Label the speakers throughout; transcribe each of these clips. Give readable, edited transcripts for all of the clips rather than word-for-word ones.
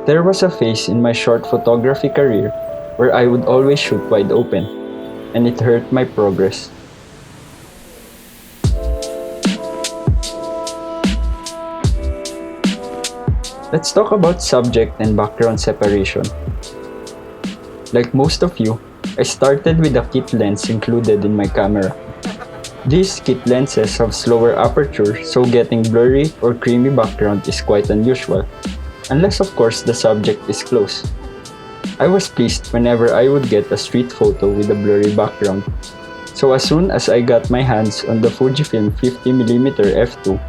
Speaker 1: There was a phase in my short photography career where I would always shoot wide open, and it hurt my progress. Let's talk about subject and background separation. Like most of you, I started with a kit lens included in my camera. These kit lenses have slower aperture, so getting blurry or creamy background is quite unusual, unless of course the subject is close. I was pleased whenever I would get a street photo with a blurry background. So as soon as I got my hands on the Fujifilm 50mm f2,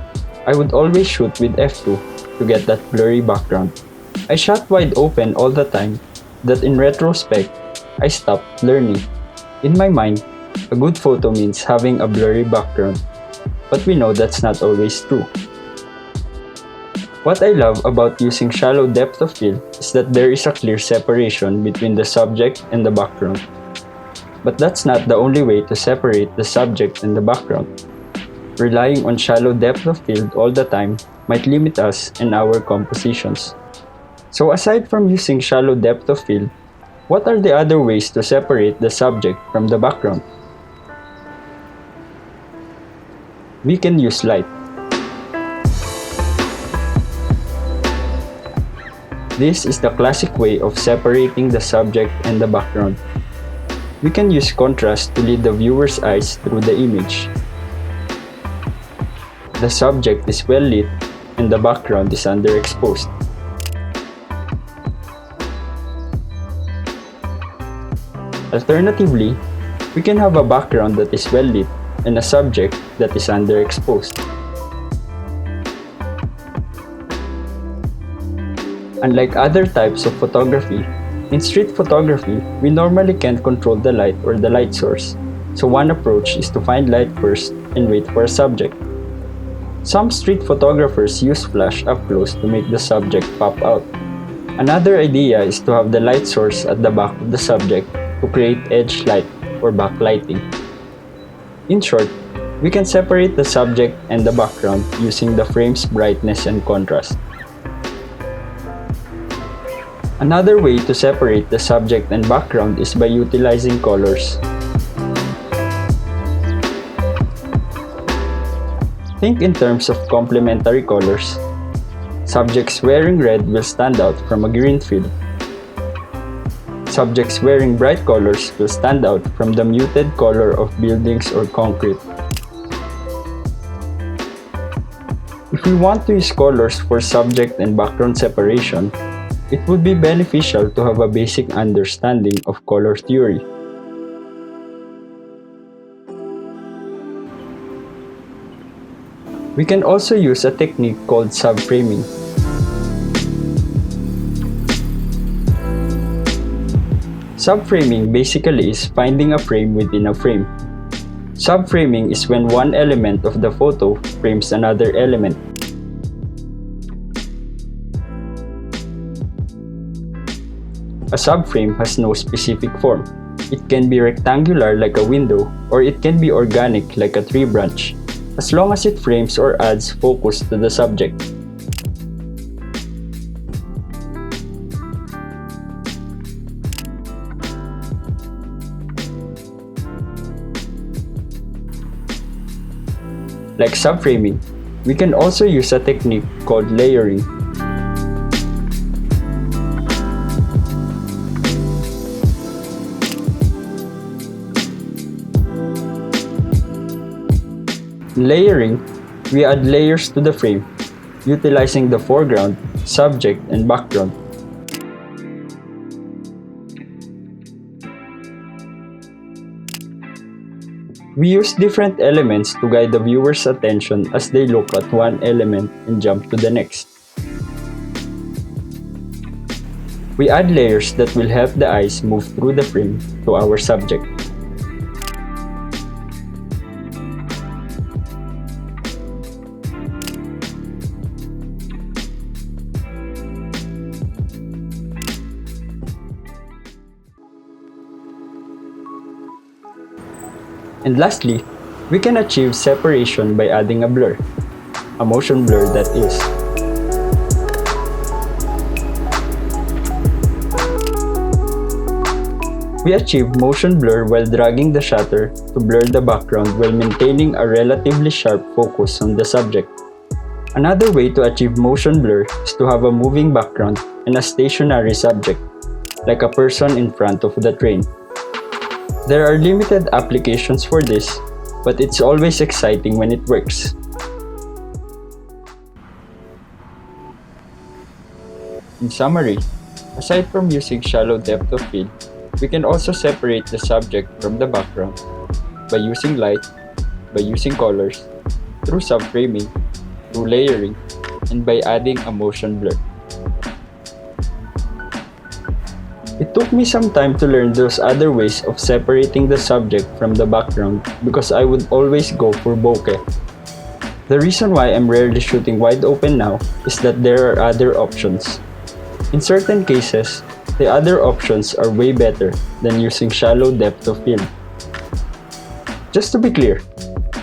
Speaker 1: I would always shoot with f2 to get that blurry background. I shot wide open all the time that in retrospect, I stopped learning. In my mind, a good photo means having a blurry background, but we know that's not always true. What I love about using shallow depth of field is that there is a clear separation between the subject and the background. But that's not the only way to separate the subject and the background. Relying on shallow depth of field all the time might limit us in our compositions. So aside from using shallow depth of field, what are the other ways to separate the subject from the background? We can use light. This is the classic way of separating the subject and the background. We can use contrast to lead the viewer's eyes through the image. The subject is well lit and the background is underexposed. Alternatively, we can have a background that is well lit and a subject that is underexposed. Unlike other types of photography, in street photography, we normally can't control the light or the light source, so one approach is to find light first and wait for a subject. Some street photographers use flash up close to make the subject pop out. Another idea is to have the light source at the back of the subject to create edge light or backlighting. In short, we can separate the subject and the background using the frame's brightness and contrast. Another way to separate the subject and background is by utilizing colors. Think in terms of complementary colors. Subjects wearing red will stand out from a green field. Subjects wearing bright colors will stand out from the muted color of buildings or concrete. If we want to use colors for subject and background separation, it would be beneficial to have a basic understanding of color theory. We can also use a technique called subframing. Subframing basically is finding a frame within a frame. Subframing is when one element of the photo frames another element. A subframe has no specific form. It can be rectangular like a window, or it can be organic like a tree branch, as long as it frames or adds focus to the subject. Like subframing, we can also use a technique called layering. In layering, we add layers to the frame, utilizing the foreground, subject, and background. We use different elements to guide the viewer's attention as they look at one element and jump to the next. We add layers that will help the eyes move through the frame to our subject. And lastly, we can achieve separation by adding a blur, a motion blur that is. We achieve motion blur while dragging the shutter to blur the background while maintaining a relatively sharp focus on the subject. Another way to achieve motion blur is to have a moving background and a stationary subject, like a person in front of the train. There are limited applications for this, but it's always exciting when it works. In summary, aside from using shallow depth of field, we can also separate the subject from the background by using light, by using colors, through subframing, through layering, and by adding a motion blur. It took me some time to learn those other ways of separating the subject from the background because I would always go for bokeh. The reason why I'm rarely shooting wide open now is that there are other options. In certain cases, the other options are way better than using shallow depth of field. Just to be clear,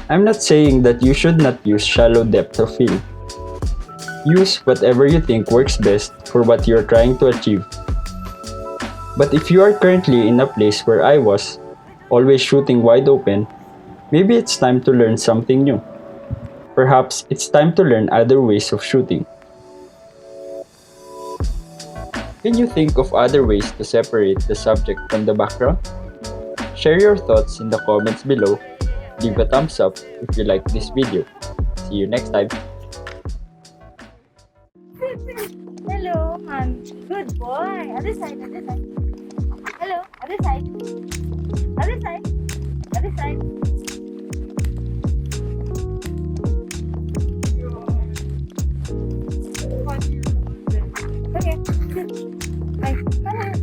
Speaker 1: I'm not saying that you should not use shallow depth of field. Use whatever you think works best for what you're trying to achieve. But if you are currently in a place where I was, always shooting wide open, maybe it's time to learn something new. Perhaps it's time to learn other ways of shooting. Can you think of other ways to separate the subject from the background? Share your thoughts in the comments below. Leave a thumbs up if you like this video. See you next time.
Speaker 2: Hello, mommy. Good boy. Other side, other side. Hello, other side. Other side. Other side. Okay, sit. Ay, come here.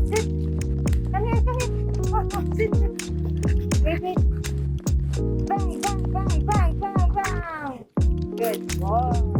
Speaker 2: Sit. Come here, come here. Sit, sit. Wait, wait. Bang, bang, bang, bang, bang, bang. Good boy.